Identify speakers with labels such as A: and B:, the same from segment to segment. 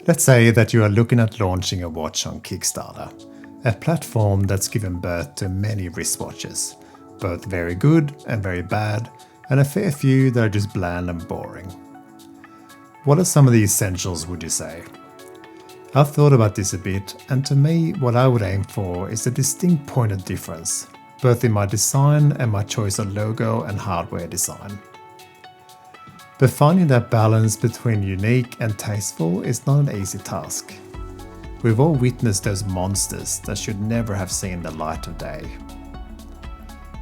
A: Let's say that you are looking at launching a watch on Kickstarter, a platform that's given birth to many wristwatches, both very good and very bad, and a fair few that are just bland and boring. What are some of the essentials, would you say? I've thought about this a bit, and to me, what I would aim for is a distinct point of difference, both in my design and my choice of logo and hardware design. But finding that balance between unique and tasteful is not an easy task. We've all witnessed those monsters that should never have seen the light of day.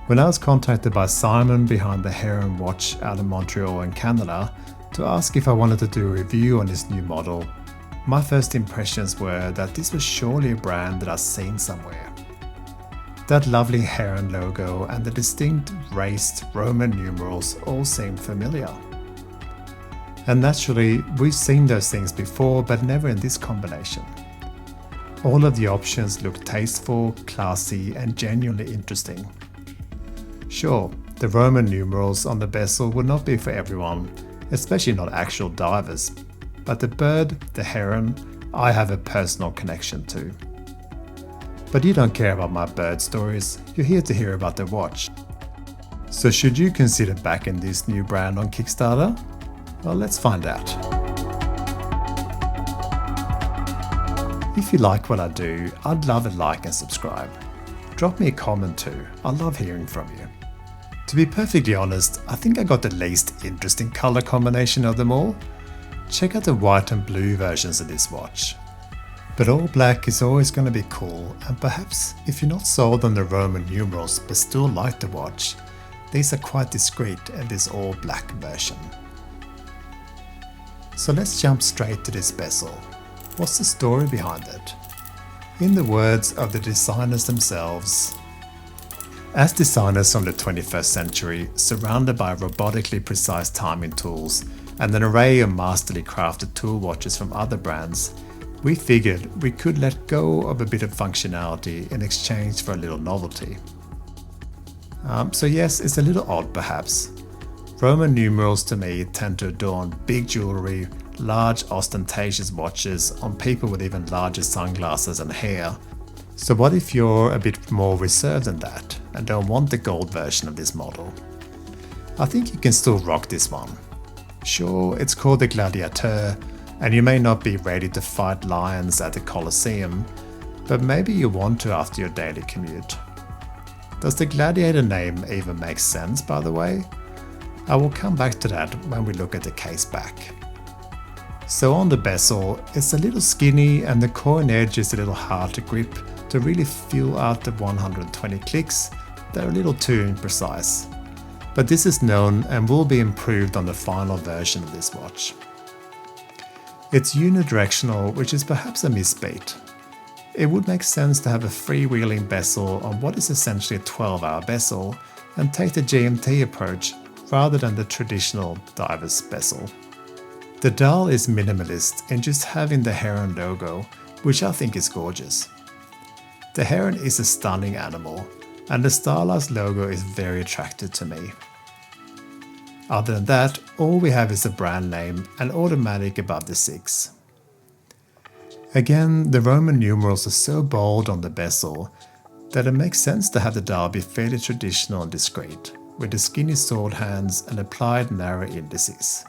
A: When I was contacted by Simon behind the Heron watch out of Montreal in Canada to ask if I wanted to do a review on this new model, my first impressions were that this was surely a brand that I've seen somewhere. That lovely Heron logo and the distinct raised Roman numerals all seemed familiar. And naturally, we've seen those things before, but never in this combination. All of the options look tasteful, classy, and genuinely interesting. Sure, the Roman numerals on the bezel would not be for everyone, especially not actual divers, but the bird, the heron, I have a personal connection to. But you don't care about my bird stories, you're here to hear about the watch. So should you consider backing this new brand on Kickstarter? Well, let's find out. If you like what I do, I'd love a like and subscribe. Drop me a comment too, I love hearing from you. To be perfectly honest, I think I got the least interesting colour combination of them all. Check out the white and blue versions of this watch. But all black is always going to be cool, and perhaps if you're not sold on the Roman numerals but still like the watch, these are quite discreet in this all black version. So let's jump straight to this bezel. What's the story behind it? In the words of the designers themselves, as designers from the 21st century, surrounded by robotically precise timing tools and an array of masterly crafted tool watches from other brands, we figured we could let go of a bit of functionality in exchange for a little novelty. So yes, it's a little odd perhaps. Roman numerals to me tend to adorn big jewellery, large ostentatious watches on people with even larger sunglasses and hair. So what if you're a bit more reserved than that and don't want the gold version of this model? I think you can still rock this one. Sure, it's called the Gladiateur, and you may not be ready to fight lions at the Colosseum, but maybe you want to after your daily commute. Does the Gladiator name even make sense, by the way? I will come back to that when we look at the case back. So on the bezel, it's a little skinny and the coin edge is a little hard to grip to really feel out the 120 clicks. They're a little too imprecise. But this is known and will be improved on the final version of this watch. It's unidirectional, which is perhaps a misbeat. It would make sense to have a freewheeling bezel on what is essentially a 12-hour bezel and take the GMT approach rather than the traditional diver's bezel. The dial is minimalist in just having the Heron logo, which I think is gorgeous. The Heron is a stunning animal, and the stylized logo is very attractive to me. Other than that, all we have is a brand name and automatic above the 6. Again, the Roman numerals are so bold on the bezel that it makes sense to have the dial be fairly traditional and discreet, with the skinny sword hands and applied narrow indices.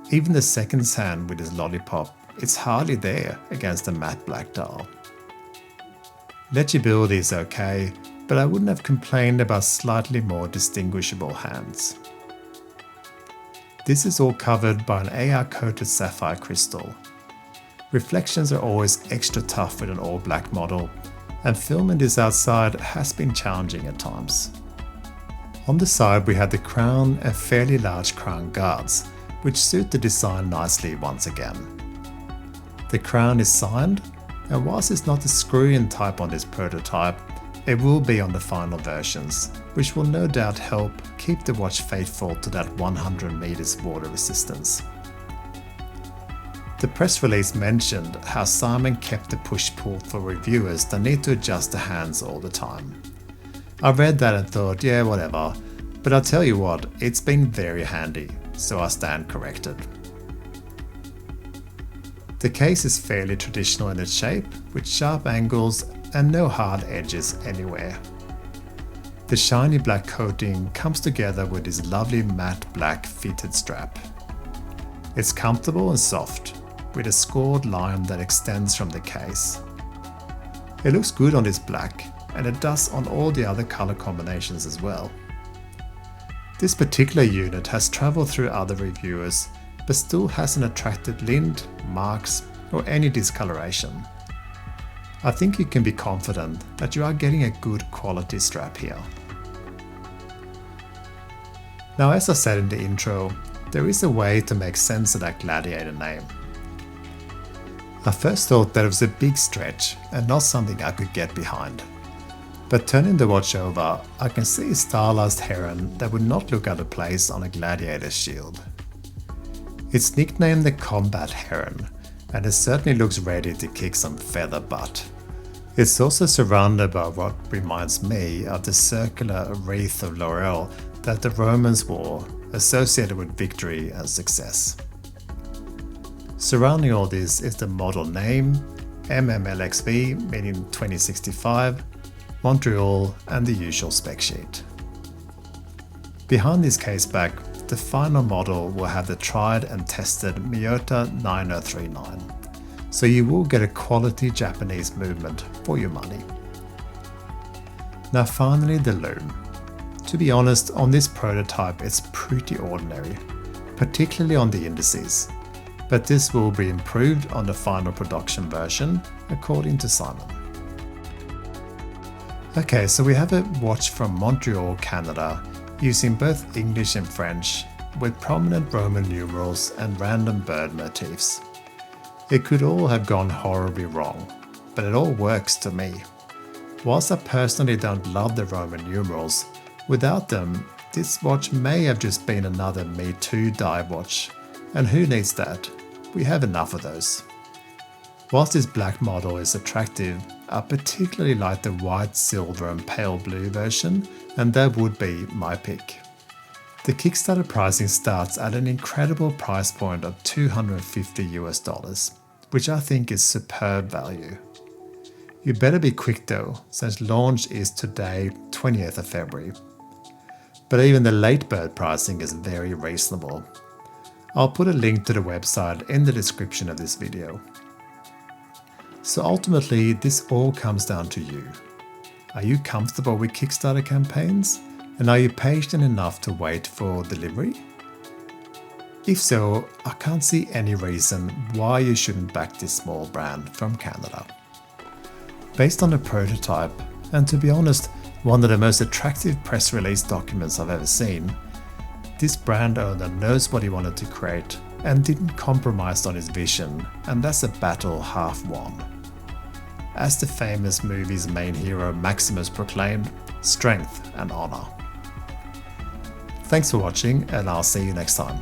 A: Even the seconds hand with its lollipop, it's hardly there against the matte black dial. Legibility is okay, but I wouldn't have complained about slightly more distinguishable hands. This is all covered by an AR-coated sapphire crystal. Reflections are always extra tough with an all-black model, and filming this outside has been challenging at times. On the side we had the crown and fairly large crown guards, which suit the design nicely once again. The crown is signed, and whilst it's not the screw-in type on this prototype, it will be on the final versions, which will no doubt help keep the watch faithful to that 100 meters water resistance. The press release mentioned how Simon kept the push-pull for reviewers that need to adjust the hands all the time. I read that and thought, yeah, whatever, but I'll tell you what, it's been very handy, so I stand corrected. The case is fairly traditional in its shape, with sharp angles and no hard edges anywhere. The shiny black coating comes together with this lovely matte black fitted strap. It's comfortable and soft, with a scored line that extends from the case. It looks good on this black, and it does on all the other color combinations as well. This particular unit has traveled through other reviewers, but still hasn't attracted lint, marks, or any discoloration. I think you can be confident that you are getting a good quality strap here. Now, as I said in the intro, there is a way to make sense of that Gladiator name. I first thought that it was a big stretch and not something I could get behind. But turning the watch over, I can see a stylized heron that would not look out of place on a gladiator's shield. It's nicknamed the Combat Heron, and it certainly looks ready to kick some feather butt. It's also surrounded by what reminds me of the circular wreath of laurel that the Romans wore, associated with victory and success. Surrounding all this is the model name, MMLXV meaning 2065, Montreal, and the usual spec sheet. Behind this caseback, the final model will have the tried and tested Miyota 9039, so you will get a quality Japanese movement for your money. Now finally, the Loom. To be honest, on this prototype it's pretty ordinary, particularly on the indices, but this will be improved on the final production version, according to Simon. Okay, so we have a watch from Montreal, Canada, using both English and French, with prominent Roman numerals and random bird motifs. It could all have gone horribly wrong, but it all works to me. Whilst I personally don't love the Roman numerals, without them, this watch may have just been another Me Too dive watch, and who needs that? We have enough of those. Whilst this black model is attractive, I particularly like the white, silver and pale blue version, and that would be my pick. The Kickstarter pricing starts at an incredible price point of $250 US, which I think is superb value. You better be quick though, since launch is today, 20th of February. But even the late bird pricing is very reasonable. I'll put a link to the website in the description of this video. So ultimately, this all comes down to you. Are you comfortable with Kickstarter campaigns? And are you patient enough to wait for delivery? If so, I can't see any reason why you shouldn't back this small brand from Canada. Based on the prototype, and to be honest, one of the most attractive press release documents I've ever seen, this brand owner knows what he wanted to create and didn't compromise on his vision, and that's a battle half won. As the famous movie's main hero Maximus proclaimed, strength and honor. Thanks for watching, and I'll see you next time.